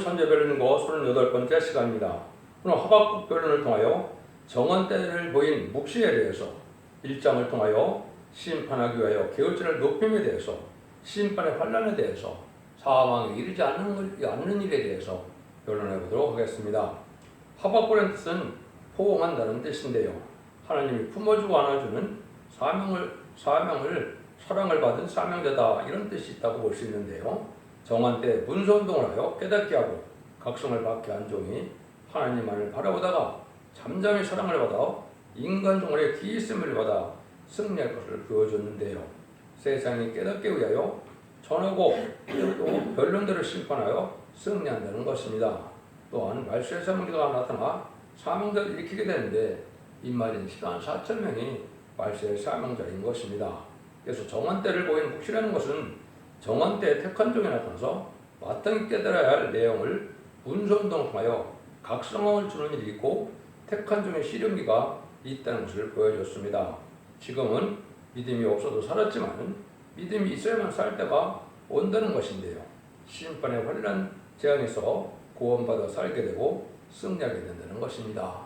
선제변론고 38번째 시간입니다. 오늘 하박국 변론을 통하여 정언때를 보인 묵시에 대해서 1장을 통하여 심판하기 위하여 계율절을 높임에 대해서 심판의 환란에 대해서 사망에 이르지 않는 일에 대해서 변론해 보도록 하겠습니다. 하박국의 뜻은 포옹한다는 뜻인데요. 하나님이 품어주고 안아주는 사명을 받은 사명자다, 이런 뜻이 있다고 볼 수 있는데요. 정한 때 문서운동을 하여 깨닫게 하고 각성을 받게 한 종이 하나님만을 바라보다가 잠잠히 사랑을 받아 인간 종을의 기있음을 받아 승리할 것을 보여줬는데요. 세상이 깨닫게 위하여 전하고 또 변론들을 심판하여 승리한다는 것입니다. 또한 말세의 사명자가 나타나 사명자를 일으키게 되는데 인마린 14만 4천 명이 말세의 사명자인 것입니다. 그래서 정한 때를 보인 묵시라는 것은 정한 때에 택한 종이 나타나서 마땅히 깨달아야 할 내용을 문서운동을 통하여 각성을 주는 일이 있고 택한 종의 시련기가 있다는 것을 보여줬습니다. 지금은 믿음이 없어도 살았지만 믿음이 있어야만 살 때가 온다는 것인데요. 심판의 환란 재앙에서 구원받아 살게 되고 승리하게 된다는 것입니다.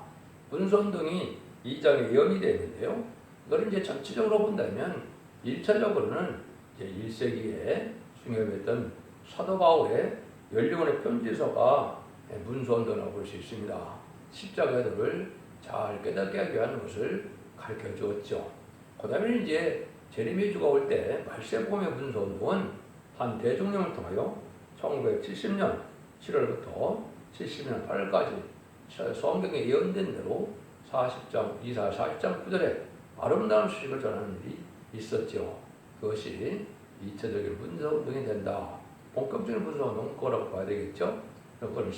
문서운동이 2장에 예언이 되어 있는데요. 이걸 이제 전체적으로 본다면 1차적으로는 이제 1세기에 중요했던 사도 바울의 열리원의 편지서가 문서운동이라고 볼 수 있습니다. 십자가들을 잘 깨닫게 하기 위한 것을 가르쳐 주었죠. 그 다음에 이제 제레미야주가 올 때 말세복음의 문서운동은 한 대종령을 통하여 1970년 7월부터 70년 8월까지 성경에 예언된 대로 40장 9절에 아름다운 소식을 전하는 일이 있었죠. 그것이 2차적인 문서운동이 된다. 본격적인 문서운동은 그거라고 봐야 되겠죠. 그건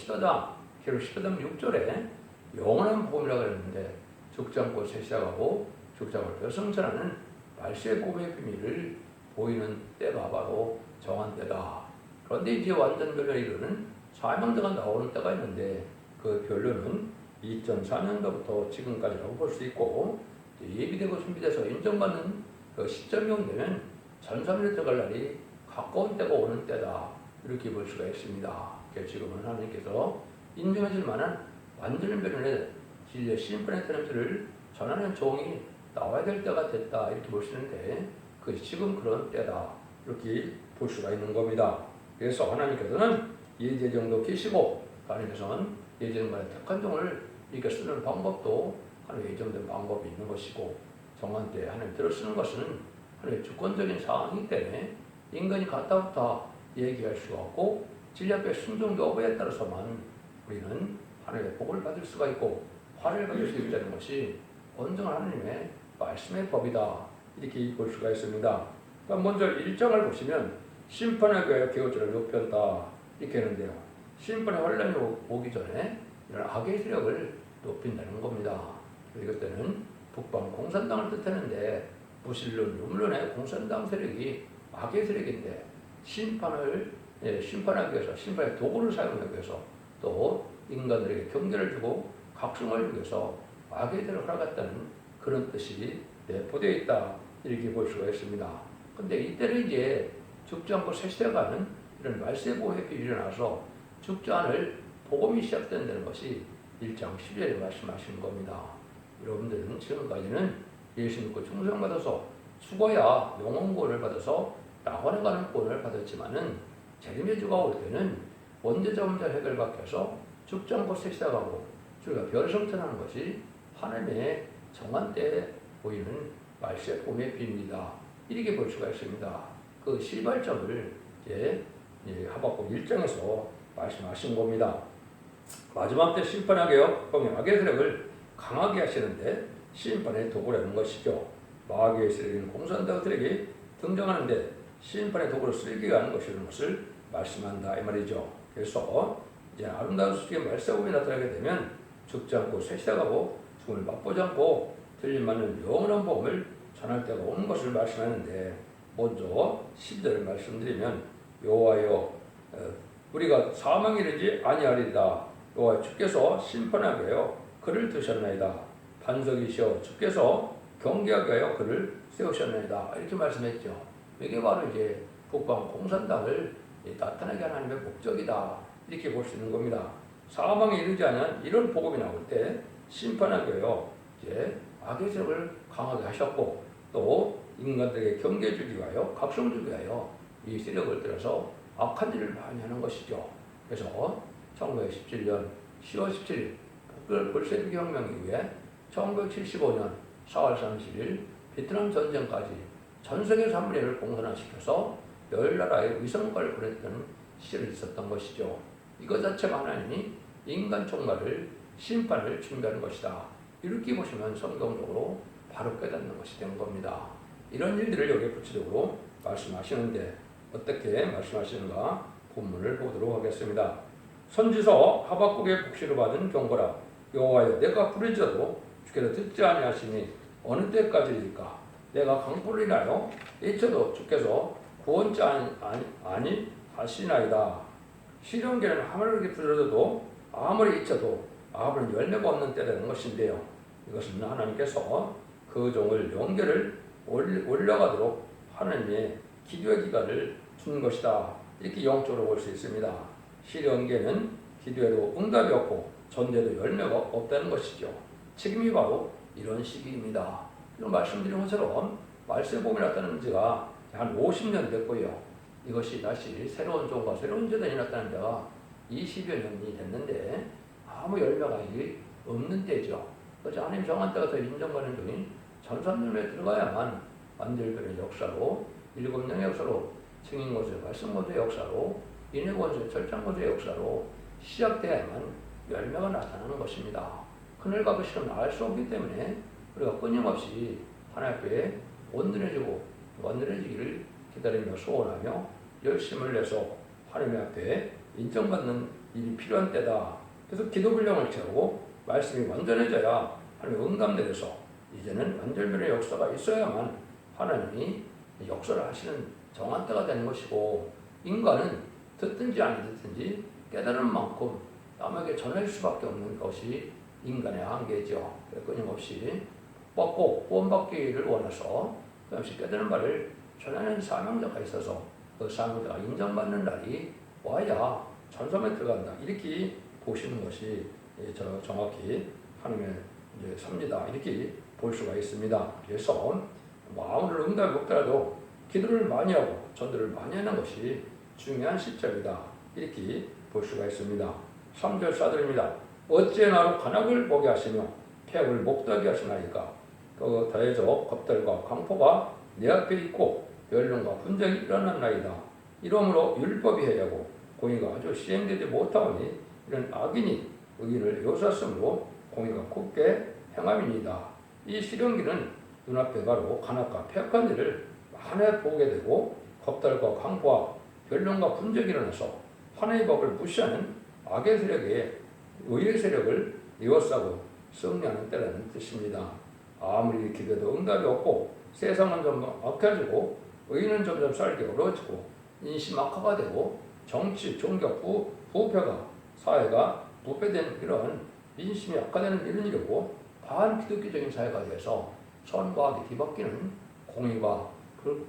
계로 10장 6절에 영원한 복음이라고 했는데 죽지 않고 새 시작하고 죽지 않고 승천하는 말세의 복음의 비밀을 보이는 때가 바로 정한 때다. 그런데 이제 완전 변론에 이르는 사명자가 나오는 때가 있는데 그 변론은 2004년도부터 지금까지라고 볼 수 있고, 예비되고 준비돼서 인정받는 그 시점이 온다면 전사민에 들어갈 날이 가까운 때가 오는 때다, 이렇게 볼 수가 있습니다. 지금은 하나님께서 인정해줄 만한 완전 변론의 진리의 심판의 트렌드를 전하는 종이 나와야 될 때가 됐다, 이렇게 볼 수 있는데 그것이 지금 그런 때다, 이렇게 볼 수가 있는 겁니다. 그래서 하나님께서는 예제정도 계시고 하나님께서는 예제정간의 택한 종을 이렇게 쓰는 방법도 하나님의 예정된 방법이 있는 것이고, 정한 때 하나님 들어 쓰는 것은 하나님의 주권적인 상황이기 때문에 인간이 갔다부터 얘기할 수가 없고 진리 앞에 순종 여부에 따라서만 우리는 하나님의 복을 받을 수가 있고 화를 받을 수 있다는 것이 온전한 하나님의 말씀의 법이다, 이렇게 볼 수가 있습니다. 그러니까 먼저 1장을 보시면 심판하기 위하여 계율절을 높였다, 이렇게 했는데요. 심판의 환란이 오기 전에 이런 악의 세력을 높인다는 겁니다. 이것때는 북방 공산당을 뜻하는데 무신론, 유물론의 공산당 세력이 악의 세력인데 심판하기 위해서 심판의 도구를 사용하기 위해서 또 인간들에게 경계를 주고 각성을 주기 위해서 악의 세력을 허락했다는 그런 뜻이 내포되어 있다, 이렇게 볼 수가 있습니다. 근데 이때는 이제 죽지 않고 세시되어가는 이런 말세보호의 비밀이 일어나서 죽지 않을 복음이 시작된다는 것이 1장 10절에 말씀하시는 겁니다. 여러분들은 지금까지는 예수 믿고 충성받아서 죽어야 영혼구원을 받아서 낙원에 가는 구원을 받았지만은 제레미야주가 올 때는 원죄자문자 해결받게 해서 죽지 않고 세시다가고 저희가 별성천하는 것이 하나님의 정한 때에 보이는 말세 복음의 비밀이다, 이렇게 볼 수가 있습니다. 그 시발점을 이제 하박국 1장에서 말씀하신 겁니다. 마지막 때 심판하게 하여 악의 세력을 강하게 하시는데 심판의 도구라는 것이죠. 마귀의 세력인 공산당 세력이 등장하는데 심판의 도구로 쓰이게 하는 것이라는 것을 말씀한다, 이 말이죠. 그래서 이제 아름다운 소식의 말세복음이 나타나게 되면 죽지 않고 세시다가고 죽음을 맛보지 않고 들림받는 영원한 복음을 전할 때가 오는 것을 말씀하는데, 먼저 10절을 말씀드리면 여호와여 우리가 사망에 이르지 아니하리이다. 여호와 주께서 심판하게 하여 그를 두셨나이다. 반석이시여 주께서 경계하게 하여 그를 세우셨나이다, 이렇게 말씀했죠. 이게 바로 이제 북방 공산당을 나타나게 하는 하나님의 목적이다, 이렇게 볼 수 있는 겁니다. 사망에 이르지 않은 이런 복음이 나올 때 심판하기요 이제 악의 세력을 강하게 하셨고 또 인간들에게 경계 주기 위하여 각성 주기 위하여 이 세력을 들어서 악한 일을 많이 하는 것이죠. 그래서 1917년 10월 17일 볼셰비키 혁명 이후에 1975년 4월 30일 베트남 전쟁까지 전 세계 3분의 1을 공산화시켜서 열 나라의 위성과를 보냈던 시절이 있었던 것이죠. 이것 자체가 하나님이 인간 총괄을 심판을 준비하는 것이다. 이렇게 보시면 성경적으로 바로 깨닫는 것이 된 겁니다. 이런 일들을 여기에 구체적으로 말씀하시는데 어떻게 말씀하시는가 본문을 보도록 하겠습니다. 선지서 하박국의 북시로 받은 경고라. 여호와여 내가 부르짖어도 주께서 듣지 아니하시니 어느 때까지일까? 내가 강포를 인하여 외쳐도 주께서 구원자 아니 하시나이다. 시련계는 아무리 부르짖어도 아무리 외쳐도 아무런 열매가 없는 때라는 것인데요. 이것은 하나님께서 그 종을 영계를 올려가도록 하나님의 기도의 기간을 준 것이다. 이렇게 영적으로 볼 수 있습니다. 시련계는 기도에도 응답이 없고 전제도 열매가 없다는 것이죠. 책임이 바로 이런 시기입니다. 이런 말씀드린 것처럼 말세복이 나타난 지가 한 50년 됐고요. 이것이 다시 새로운 종과 새로운 재단이 나타난 지가 20여 년이 됐는데 아무 열매가 없는 때죠. 그래서 하나님 정한 때가 더 인정받는 중인 전산문에 들어가야만 완전별의 역사로 일곱령의 역사로 증인고소의 말씀고소의 역사로 인해고소의 철장고소의 역사로 시작돼야만 열매가 나타나는 것입니다. 그늘과 그 실험을 알 수 없기 때문에 우리가 끊임없이 하나님 앞에 온전해지기를 기다리며 소원하며 열심을 내서 하나님 앞에 인정받는 일이 필요한 때다. 그래서 기도 분량을 채우고 말씀이 완전해져야 하나님 응답 내려서 이제는 완전변의 역사가 있어야만 하나님이 역사를 하시는 정한 때가 되는 것이고 인간은 듣든지 안 듣든지 깨달은 만큼 남에게 전할 수밖에 없는 것이 인간의 한계죠. 끊임없이 뻗고 구원받기를 원해서 끊임없이 깨달은 바를 전하는 사명자가 있어서 그 사명자가 인정받는 날이 와야 천성에 들어간다. 이렇게 보시는 것이 정확히 하나님의 섭니다. 이렇게 볼 수가 있습니다. 그래서 아무런 응답이 없더라도 기도를 많이 하고 전도를 많이 하는 것이 중요한 시점이다. 이렇게 볼 수가 있습니다. 3절 사절입니다. 어찌 나로 관악을 보게 하시며 폐역을 목도하게 하시나이까. 그 더해서 겁들과 강포가 내 앞에 있고 변론과 분쟁이 일어났나이다. 이러므로 율법이 해야고 공의가 아주 시행되지 못하오니 이런 악인이 의인을 요사성으로 공의가 굳게 행함이니이다. 이 시련기는 눈앞에 바로 간악과 폐역한 일을 만에 보게 되고 겁달과 강포와 변론과 분쟁이 일어나서 하나님의 법을 무시하는 악의 세력에 의의 세력을 이어싸고 승리하는 때라는 뜻입니다. 아무리 기도해도 응답이 없고 세상은 점점 악해지고 의인은 점점 살기 어려워지고 인심 악화가 되고 정치, 종교, 부패가 사회가 부패된 이런 민심이 악화되는 이런 일이고 반기독교적인 사회가 돼서 선과 악이 뒤바뀌는 공의와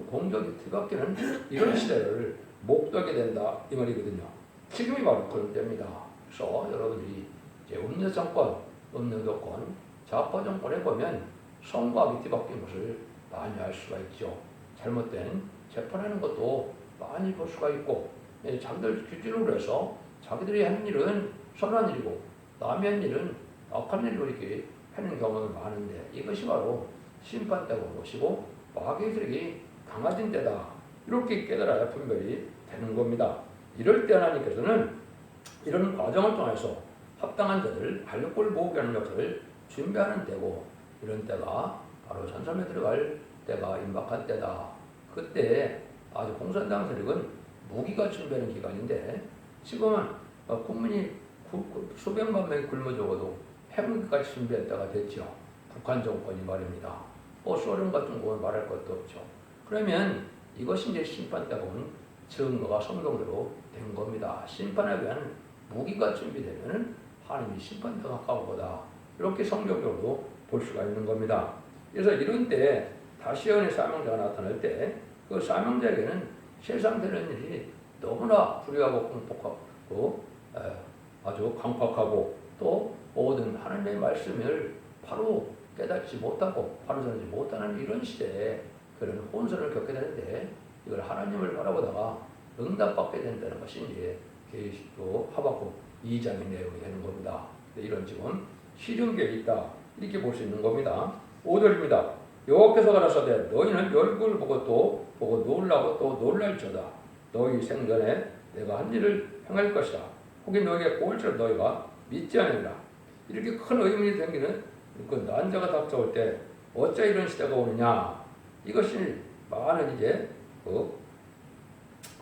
공적이 뒤바뀌는 이런 시대를 목도하게 된다 이 말이거든요. 지금이 바로 그런 때입니다. 그래서 여러분들이 이제 음료 정권, 음료 교권, 좌파 정권에 보면 선과 악이 뒤바뀐 것을 많이 알 수가 있죠. 잘못된 재판하는 것도 많이 볼 수가 있고 자기들 규칙으로 해서 자기들이 하는 일은 선한 일이고 남의 한 일은 악한 일로 이렇게 하는 경우가 많은데 이것이 바로 심판 때가 오시고 악의 세력이 강화된 때다. 이렇게 깨달아야 분별이 되는 겁니다. 이럴 때 하나님께서는 이런 과정을 통해서 합당한 자들 반력골을 모으게 하는 역사를 준비하는 때고 이런 때가 바로 전섬에 들어갈 때가 임박한 때다. 그때 아주 공산당 세력은 무기가 준비하는 기간인데 지금은 국민이 수백만 명이 굶어 죽어도 핵무기까지 준비할 때가 됐죠. 북한 정권이 말입니다. 소련 같은 건 말할 것도 없죠. 그러면 이것이 이제 심판 때가 온 증거가 성경대로 된 겁니다. 심판에 대한 무기가 준비되면 하나님이 심판대가 가까운 거다. 이렇게 성경적으로 볼 수가 있는 겁니다. 그래서 이런 때 다시 예언의 사명자가 나타날 때 그 사명자에게는 세상 되는 일이 너무나 불의하고 공폭하고 아주 강팍하고 또 모든 하나님의 말씀을 바로 깨닫지 못하고 바로 전하지 못하는 이런 시대에 그런 혼선을 겪게 되는데 이걸 하나님을 바라보다가 응답받게 된다는 것이 이제 계시록 하박국 2장의 내용이 되는 겁니다. 이런 지금 실현계에 있다 이렇게 볼 수 있는 겁니다. 5절입니다. 여호와께서 가라사대 너희는 열국을 보고 또 보고 놀라고 또 놀랄지어다. 너희 생전에 내가 한 일을 행할 것이다. 혹시 너희에게 보일지라도 너희가 믿지 않으리라. 이렇게 큰 의문이 생기는 그 난자가 닥쳐올 때 어찌 이런 시대가 오느냐. 이것이 많은 이제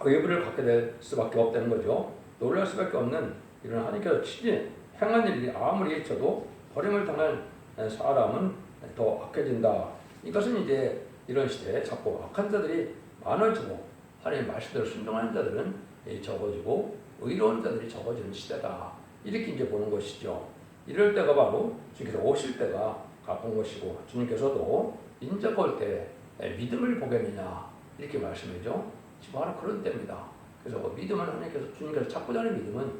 의문을 갖게 될 수밖에 없다는 거죠. 놀랄 수밖에 없는 이런 하나님께서 친히 행한 일이 아무리 쳐도 버림을 당한 사람은 더 악해진다. 이것은 이제 이런 시대에 자꾸 악한 자들이 많아지고 하나님의 말씀대로 순종하는 자들은 적어지고 의로운 자들이 적어지는 시대다. 이렇게 이제 보는 것이죠. 이럴 때가 바로 주님께서 오실 때가 가까운 것이고 주님께서도 인자가 올 때 믿음을 보겠느냐 이렇게 말씀이죠. 지금 바로 그런 때입니다. 그래서 믿음은 하나님께서 주님께서 찾고자 하는 믿음은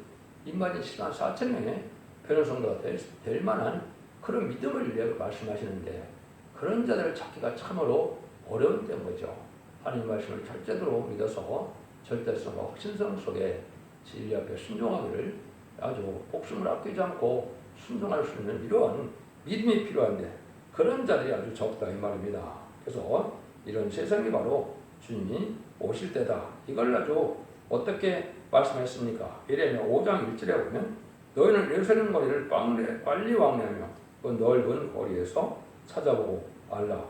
인마진 7만 4천 명의 변호성도가 될 만한 그런 믿음을 말씀하시는데 그런 자들을 찾기가 참으로 어려운 때인 거죠. 하나님 말씀을 절대로 믿어서 절대성과 확신성 속에 진리 앞에 순종하기를 아주 목숨을 아끼지 않고 순종할 수 있는 이러한 믿음이 필요한데 그런 자들이 아주 적다 이 말입니다. 그래서 이런 세상이 바로 주님이 오실 때다. 이걸 아주 어떻게 말씀했습니까? 예레미야 5장 1절에 보면 너희는 예루살렘 거리를 빨리 왕래하며 그 넓은 거리에서 찾아보고 알라.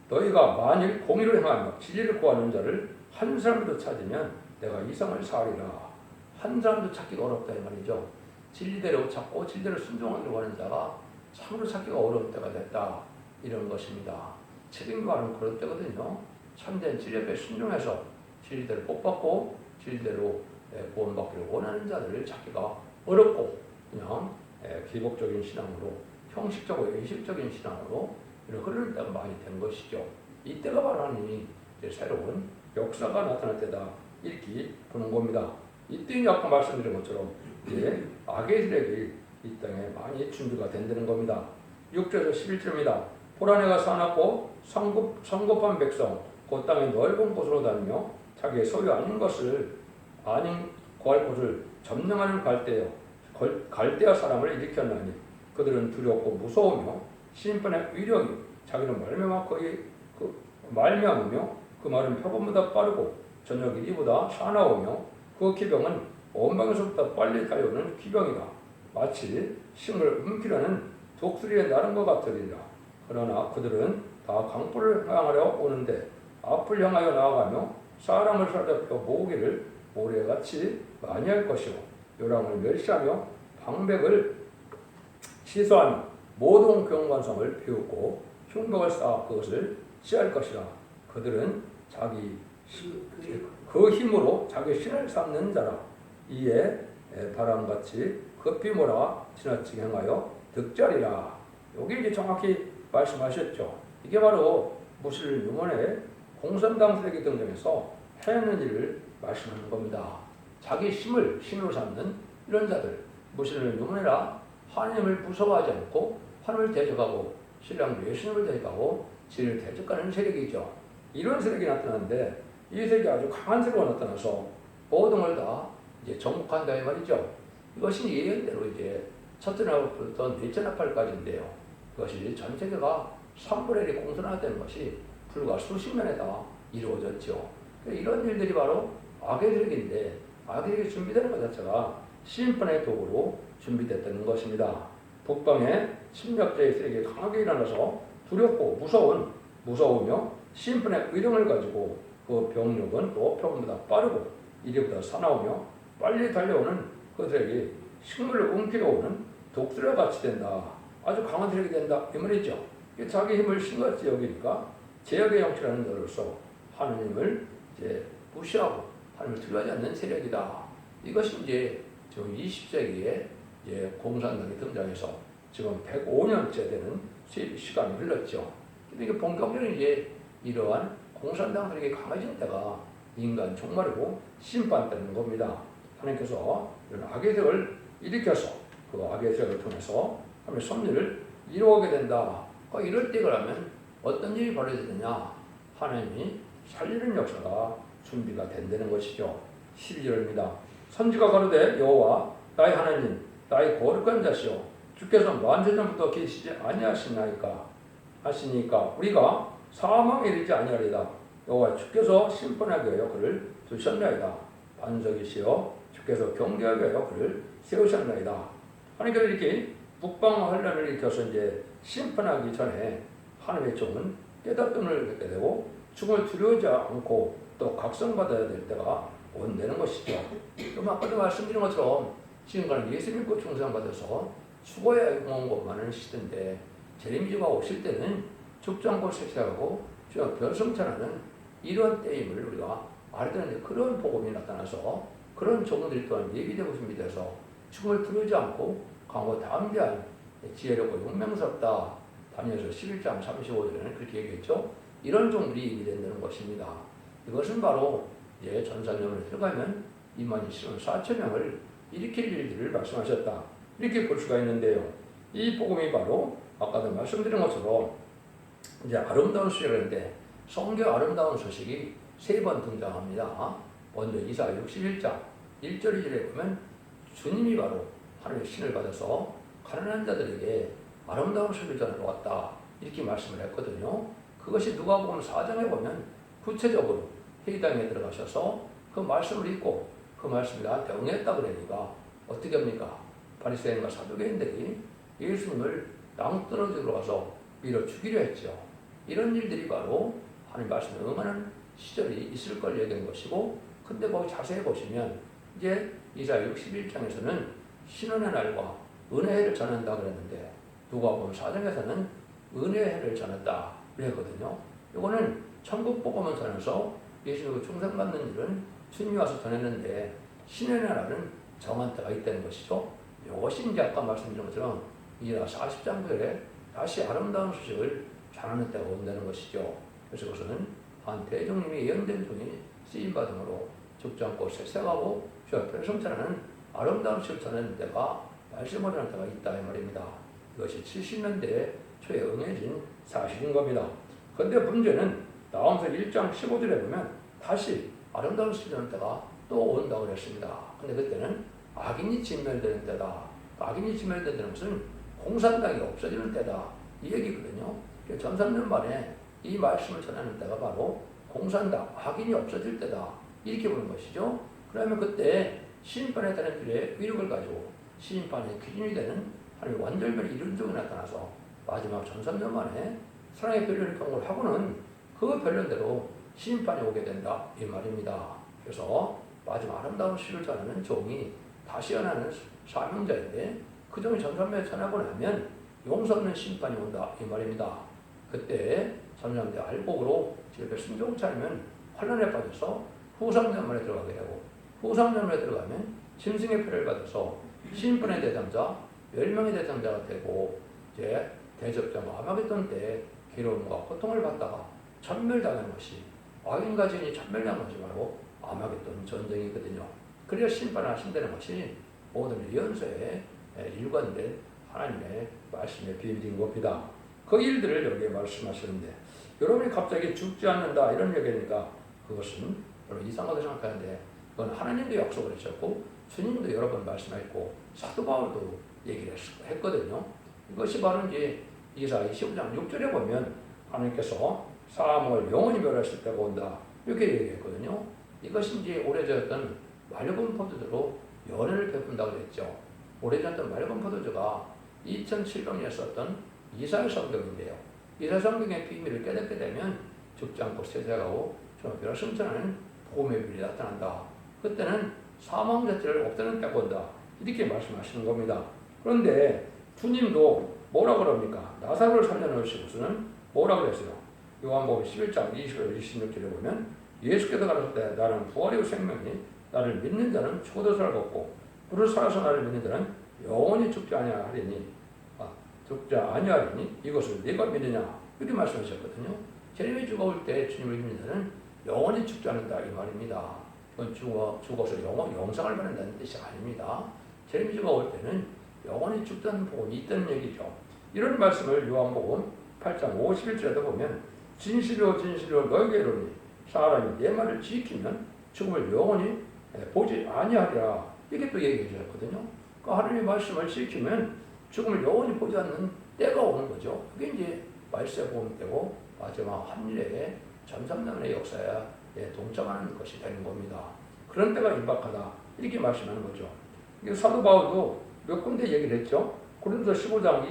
너희가 만일 공의를 행하며 진리를 구하는 자를 한 사람도 찾으면 내가 이상을 사하리라. 한 사람도 찾기가 어렵다 이 말이죠. 진리대로 찾고 진리대로 순종하려고 하는 자가 참으로 찾기가 어려운 때가 됐다 이런 것입니다. 책임과 하는 그런 때거든요. 참된 진리 앞에 순종해서 진리대로 복받고 진리대로 구원받기를 원하는 자들을 찾기가 어렵고 그냥 기복적인 신앙으로 형식적으로 의식적인 신앙으로 이런 흐르는 때가 많이 된 것이죠. 이때가 바로 하나님이 새로운 역사가 나타날 때다 이렇게 보는 겁니다. 이때 아까 말씀드린 것처럼 이제 악의 세력이 이 땅에 많이 준비가 된다는 겁니다. 6절에서 11절입니다. 보라내가 사납고 성급한 백성 그 땅의 넓은 곳으로 다니며 자기의 소유 아닌 것을 아닌 구할 곳을 점령하는 갈대아 사람을 일으켰나니 그들은 두렵고 무서우며 심판의 위력이 자기는 말미암으며 그 말은 표범보다 빠르고 저녁 이보다 사나우며 그 기병은 온방에서부터 빨리 달려오는 기병이다. 마치 심을 움키려는 독수리의 나른 것 같으리라. 그러나 그들은 다 강불을 향하여 오는데 앞을 향하여 나아가며 사람을 사로잡혀 모으기를 모래같이 많이 할 것이요 요랑을 멸시하며 방백을 시소하며 모든 경관성을 비웃고 흉벽을 쌓아 그것을 취할 것이라. 그들은 자기 그 힘으로 자기 신을 삼는 자라. 이에 바람같이 급히 몰아 지나치게 행하여 득자리라. 여기 이제 정확히 말씀하셨죠. 이게 바로 무실 유문의 공산당 세력이 등장해서 해내는 일을 말씀하는 겁니다. 자기 힘을 신으로 삼는 이런 자들, 무실 유문이라 하나님을 무서워하지 않고 하나님을 대적하고 신랑 예수님을 대적하고 진리를 대적하는 세력이죠. 이런 세력이 나타나는데 이 세력이 아주 강한 세력으로 나타나서 모든 걸 다 이제 정복한다 이 말이죠. 이것이 예언대로 이제 첫째 날부터 넷째 나팔까지인데요. 그것이 전 세계가 3분의 1이 공존하다는 것이 불과 수십 년에 다 이루어졌죠. 이런 일들이 바로 악의 세력인데 악의 세력이 준비되는 것 자체가 심판의 도구로 준비됐다는 것입니다. 북방의 침략자의 세력이 강하게 일어나서 두렵고 무서우며 심판의 의령을 가지고 그 병력은 또 표범보다 빠르고 이리보다 사나우며 빨리 달려오는 그 세력이 식물을 움키려 오는 독수리와 같이 된다. 아주 강한 세력이 된다 이 말이죠. 자기 힘을 신같이 여기니까 제약의 형체라는 자로서 하느님을 이제 무시하고 하나님을 두려워하지 않는 세력이다. 이것이 이제 지금 20세기에 이제 공산당이 등장해서 지금 105년째 되는 시간이 흘렀죠. 근데 이게 본격적으로 이제 이러한 공산당 세력이 강해진 때가 인간 종말이고 심판되는 겁니다. 하나님께서 이런 악의 색을 일으켜서 그 악의 색을 통해서 하나님의 섭리를 이루어오게 된다. 이럴 때 그러면 어떤 일이 벌어지느냐? 하나님이 살리는 역사가 준비가 된다는 것이죠. 12절입니다. 선지가 가로되 여호와 나의 하나님 나의 거룩한 자시오 주께서 만세전부터 계시지 아니하시나이까 하시니까 우리가 사망에 이르지 아니하리다. 여호와 주께서 심판하게 하여 그를 두셨나이다. 반석이시여 주께서 경계하게 하여 그를 세우셨나이다. 하나님께서 이렇게 북방 환란을 일으켜서 이제 심판하기 전에 하나님의 종은 깨닫음을 갖게 되고 죽음을 두려워하지 않고 또 각성받아야 될 때가 온다는 것이죠. 그럼 아까도 말씀드린 것처럼 지금까지 예수 믿고 충성받아서 수고해 온 것만은 시대인데 재림주가 오실 때는 죽지 않고 섹시하고 변성천하는 이런 때임을 우리가 알아야 되는데 그런 복음이 나타나서 그런 종들이 또한 예비되고 준비돼서 죽음을 두려워하지 않고 강고 담대한 지혜롭고 용맹스럽다. 다니엘서 11장 35절에는 그렇게 얘기했죠. 이런 종들이 예비된다는 것입니다. 이것은 바로 이제 전산년을 들어가면 27,000명을 일으킬 일들을 말씀하셨다. 이렇게 볼 수가 있는데요. 이 복음이 바로 아까도 말씀드린 것처럼 이제 아름다운 소식인데 성경 아름다운 소식이 3번 등장합니다. 먼저 이사야 61장 1절 2절에 보면 주님이 바로 하나님의 신을 받아서 가난한 자들에게 아름다운 소식을 전하러 왔다. 이렇게 말씀을 했거든요. 그것이 누가복음 4장에 보면 구체적으로 회의당에 들어가셔서 그 말씀을 읽고 그 말씀이 나한테 응했다 그러니까 어떻게 합니까? 바리새인과 사두개인들이 예수님을 낭떠러지로 가서 밀어 죽이려 했죠. 이런 일들이 바로 하나님 말씀에 응하는 시절이 있을 걸 얘기한 것이고, 근데 거기 자세히 보시면 이제 이사야 61장에서는 신원의 날과 은혜의 해를 전한다 그랬는데 누가복음 4장에서는 은혜의 해를 전했다 그랬거든요. 이거는 천국 복음을 전해서 예수님을 충성받는 일은 주님이 와서 전했는데 신의 날은 정한 때가 있다는 것이죠. 이것이 이제 아까 말씀드린 것처럼 이라 40장 구절에 다시 아름다운 소식을 전하는 때가 온다는 것이죠. 그래서 그것은 한 대종님이 예언된 종이 쓰임받음으로 죽지 않고 쇠쇠하고 주 앞에 성찬하는 아름다운 소식을 전하는 때가 말씀을 하는 때가 있다 이 말입니다. 이것이 70년대 초에 응해진 사실인 겁니다. 그런데 문제는 나홈서 1장 15절에 보면 다시 아름다운 소식을 전하는 때가 또 온다고 그랬습니다. 근데 그때는 악인이 진멸되는 때다. 악인이 진멸되는 것은 공산당이 없어지는 때다. 이 얘기거든요. 전산년 만에 이 말씀을 전하는 때가 바로 공산당, 악인이 없어질 때다. 이렇게 보는 것이죠. 그러면 그때 심판에 따른 일의 위력을 가지고 심판의 기준이 되는 하나님의 완전멸이 이룬 적이 나타나서 마지막 전산년 만에 사랑의 변론을 경고를 하고는 그 변론대로 심판이 오게 된다. 이 말입니다. 그래서 마지막 아름다운 시를 전하는 종이 다시 연하는 사명자인데 그 종이 전산면에 전하고 나면 용서 없는 심판이 온다. 이 말입니다. 그때 전산대 알곡으로 집에 순종치 않으면 환란에 빠져서 후상전만에 들어가게 되고 후상전만에 들어가면 짐승의 표를 받아서 심판의 대상자, 멸망의 대상자가 되고 이제 대접자와 아마겟돈 때 괴로움과 고통을 받다가 천멸당하는 것이 악인과 죄인이 천멸당하는 것이 바로 아마겟돈 전쟁이거든요. 그래야 심판을 하신다는 것이 모든 예언서에 일관된 하나님의 말씀의 비밀인 겁니다. 그 일들을 여기에 말씀하시는데 여러분이 갑자기 죽지 않는다 이런 얘기니까 그것은 여러분 이상하게 생각하는데 그건 하나님도 약속을 하셨고 주님도 여러 번 말씀했고 사도 바울도 얘기를 했거든요. 이것이 바로 이제 이사야 25장 6절에 보면 하나님께서 사람을 영원히 멸하실 때가 온다 이렇게 얘기했거든요. 이것이 이제 오래전던 맑은 포도주로 연회를 베푼다고 그랬죠. 오래전던 맑은 포도주가 2700년에 썼던 이사야 성경인데요. 이사야 성경의 비밀을 깨닫게 되면 죽지 않고 세세하고 정말 승천하는 복음의 비밀이 나타난다. 그때는 사망 자체를 없애는 때가 온다. 이렇게 말씀하시는 겁니다. 그런데 주님도 뭐라 그럽니까? 나사로를 살려놓으시고서는 뭐라 그랬어요? 요한복음 11장 26절에 보면 예수께서 가라사대 나는 부활이고 생명이니 나를 믿는 자는 죽어도 살겠고 그를 살아서 나를 믿는 자는 영원히 죽지 아니하리니 이것을 네가 믿느냐 이렇게 말씀하셨거든요. 재림의 주가 올 때 주님을 믿는 자는 영원히 죽지 않는다 이 말입니다. 그건 죽어서 영생을 받는다는 뜻이 아닙니다. 재림주가 올 때는 영원히 죽다는 복음이 있다는 얘기죠. 이런 말씀을 요한복음 8장 51절에도 보면 진실로 진실로 너에게 이르노니 사람이 내 말을 지키면 죽음을 영원히 보지 아니하리라. 이게 또 얘기해 주셨거든요. 그 하나님의 말씀을 지키면 죽음을 영원히 보지 않는 때가 오는 거죠. 그게 이제 말세 복음 때고 마지막 한일의 전삼년의 역사에 동참하는 것이 되는 겁니다. 그런 때가 임박하다 이렇게 말씀하는 거죠. 사도 바울도 몇 군데 얘기를 했죠. 고린도서 15장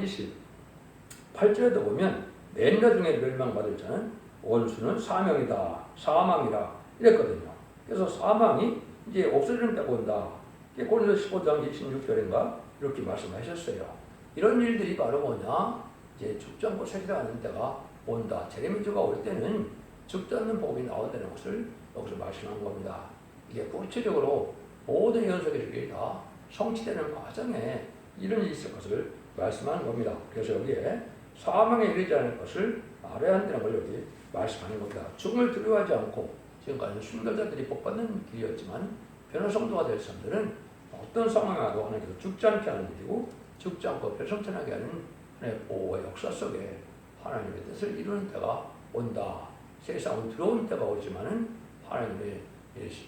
28절에도 보면 맨나 중에 멸망받을 자는 원수는 사명이다, 사망이라 이랬거든요. 그래서 사망이 이제 없어지는 때가 온다. 고린도서 15장 26절인가 이렇게 말씀하셨어요. 이런 일들이 바로 뭐냐? 이제 죽지 않고 세계하는 때가 온다. 재림주가 올 때는 죽지 않는 복음이 나온다는 것을 여기서 말씀한 겁니다. 이게 구체적으로 모든 연속의 주기에 다 성취되는 과정에 이런 일이 있을 것을 말씀하는 겁니다. 그래서 여기에 사망에 이르지 않을 것을 알아야 한다는 걸 여기 말씀하는 겁니다. 죽음을 두려워하지 않고 지금까지 순결자들이 복받는 길이었지만 변화성도가 될 사람들은 어떤 상황에 와도 하나님께서 죽지 않게 하는 일이고 죽지 않고 별성천하게 하는 하나님의 보호와 역사 속에 하나님의 뜻을 이루는 때가 온다. 세상은 두려운 때가 오지만은 하나님의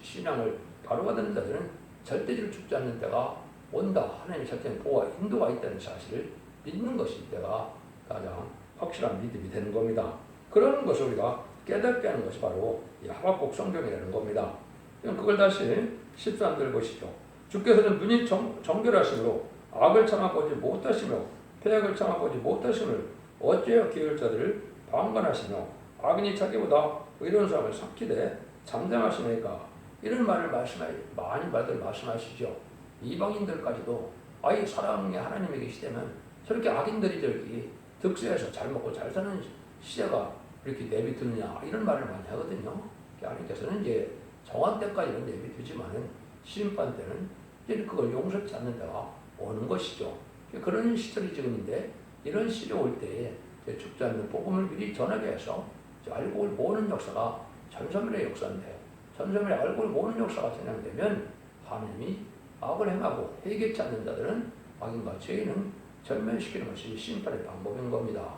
신앙을 바로가 되는 자들은 절대적으로 죽지 않는 때가 온다. 하나님의 절대적인 보호와 인도가 있다는 사실을 믿는 것이 때가 가장 확실한 믿음이 되는 겁니다. 그런 것을 우리가 깨닫게 하는 것이 바로 이 하박국 성경이라는 겁니다. 그걸 다시 13절 보시죠. 주께서는 눈이 정결하심으로 악을 참아보지 못하시며 패악을 참아보지 못하심을 어찌하여 기울 자들을 방관하시며 악인이 자기보다 의로운 사람을 삭히되 잠잠하시니까 이런 말을 많이 말씀하시죠. 이방인들까지도 아이 사랑의 하나님이 계시다면 저렇게 악인들이 저렇게 득세해서 잘 먹고 잘 사는 시대가 이렇게 내비두느냐 이런 말을 많이 하거든요. 하나님께서는 이제 정한 때까지는 내비두지만은 심판 때는 이제 그걸 용서치 않는 때가 오는 것이죠. 그런 시절이 지금인데 이런 시절이 올 때에 죽지 않는 복음을 미리 전하게 해서 알고 모으는 역사가 전소멸의 역사인데 전소멸의 알고 모으는 역사가 진행되면 하나님이 악을 행하고 회개치 않는 자들은 악인과 죄인은 전면시키는 것이 심판의 방법인 겁니다.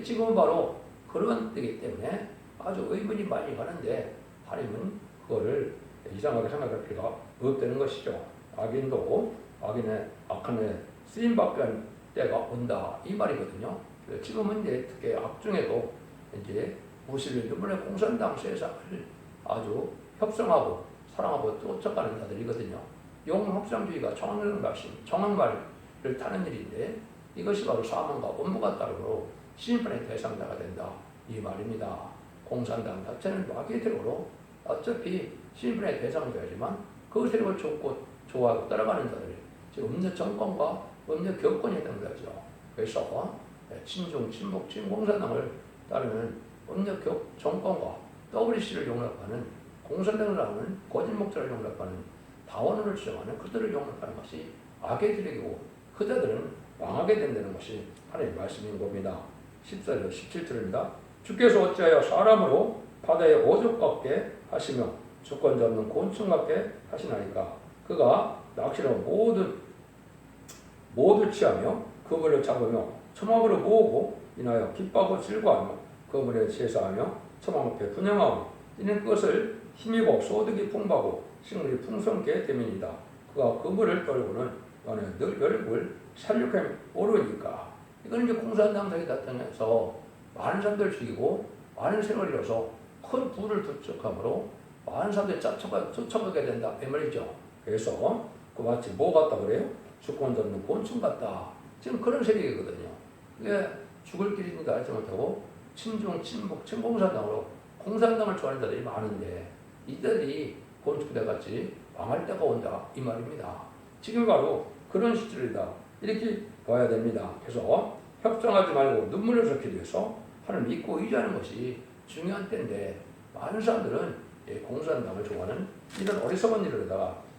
지금은 바로 그런 때이기 때문에 아주 의문이 많이 가는데 하나님은 그거를 이상하게 생각할 필요가 없다는 것이죠. 악인도 악인의 악한 에 쓰임받게 한 때가 온다 이 말이거든요. 지금은 이제 특히 악 중에도 이제 무슬림 때문에 공산당 세상을 아주 협상하고 사랑하고 쫓아가는 자들이거든요. 용협상주의가 정한 말을 타는 일인데 이것이 바로 사망과 원무가 따르고 심판의 대상자가 된다 이 말입니다. 공산당 자체는 마귀의 세력으로 어차피 심판의 대상자이지만 그 세력을 좋아하고 따라가는 자들이 지금 음력 정권과 음력 교권이 해당되죠. 그래서 친중, 친북, 친공산당을 따르는 음력 정권과 WC를 용납하는 공산당을 하는 거짓 목자를 용납하는 다원을 주장하는 그들을 용납하는 것이 악의 세력이고 그자들은 망하게 된다는 것이 하나님의 말씀인 겁니다. 14절, 17절입니다. 주께서 어찌하여 사람으로 바다의 오죽 같게 하시며 주권자 없는 곤충 같게 하시나이까. 그가 낚시로 모두 취하며 그물을 잡으며 초막으로 모으고 인하여 기뻐하고 즐거워하며 그물에 제사하며 초막 앞에 분양하고 이는 그것을 힘입어 소득이 풍부하고 식물이 풍성케 됨이니이다. 그가 그물을 떨고는 연애 늘 열국을 살육해 오르니까. 이건 이제 공산당상이 나타나서 많은 사람들 죽이고 많은 생을 잃어서 큰 부를 투척함으로 많은 사람들이 쫓아가게 된다 이 말이죠. 그래서 그 마치 뭐 같다 그래요? 주권 잡는 곤충 같다. 지금 그런 세력이거든요. 이게 죽을 길인지도 알지 못하고 친중, 친북, 친공산당으로 공산당을 좋아하는 자들이 많은데 이들이 곤충대같이 망할 때가 온다 이 말입니다. 지금 바로 그런 시절이다 이렇게 봐야 됩니다. 그래서 협상하지 말고 눈물을 섞이기 위해서 하나님 믿고 의지하는 것이 중요한 때인데 많은 사람들은 공산당을 좋아하는 이런 어리석은 일을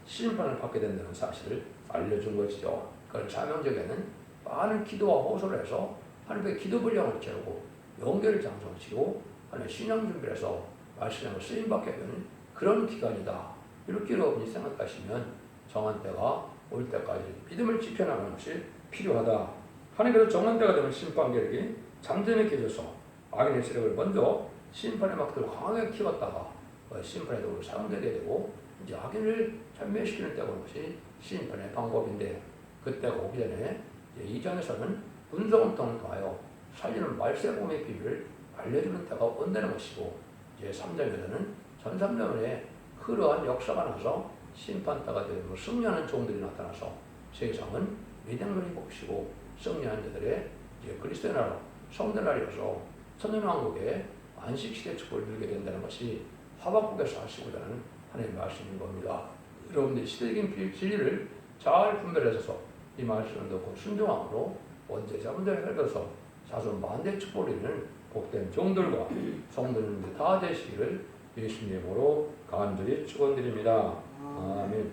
심판을 받게 된다는 사실을 알려준 것이죠. 그걸 사명적에는 많은 기도와 호소를 해서 하나님의 기도 분량을 채우고 영계를 장성시키고 하나님의 신앙 준비를 해서 말씀을 쓰임받게 되는 그런 기간이다. 이렇게 여러분이 생각하시면 정한 때가 올 때까지 믿음을 지켜나가는 것이 필요하다. 하나님께서 정한 때가 되면 심판 계획이 잠잠히 깨져서 악인의 세력을 먼저 심판의 막대로 강하게 키웠다가 심판의 도구로 사용되게 되고 이제 악인을 참멸시키는 때가 오는 것이 심판의 방법인데, 그때가 오기 전에 2장에서는 분석음통을 통하여 살리는 말세범의 비밀을 알려주는 때가 온다는 것이고, 이제 3장에서는 전삼년에 그러한 역사가 나서 심판때가 되고 승리하는 종들이 나타나서 세상은 미행론이 봅시고 승리한 자들의 이제 그리스도의 나라 성대 나라여서 천년왕국의 안식시대 축복을 누리게 된다는 것이 하박국에서 하시고자 하는 하나님의 말씀인 겁니다. 여러분들이 시대적인 진리를 잘 분별해서 이 말씀을 듣고 순종함으로 언제 자문자를 살펴서 자손 만대 축복을 이루는 복된 종들과 성도님들 다 되시기를 예수님으로 간절히 축원드립니다. 아멘.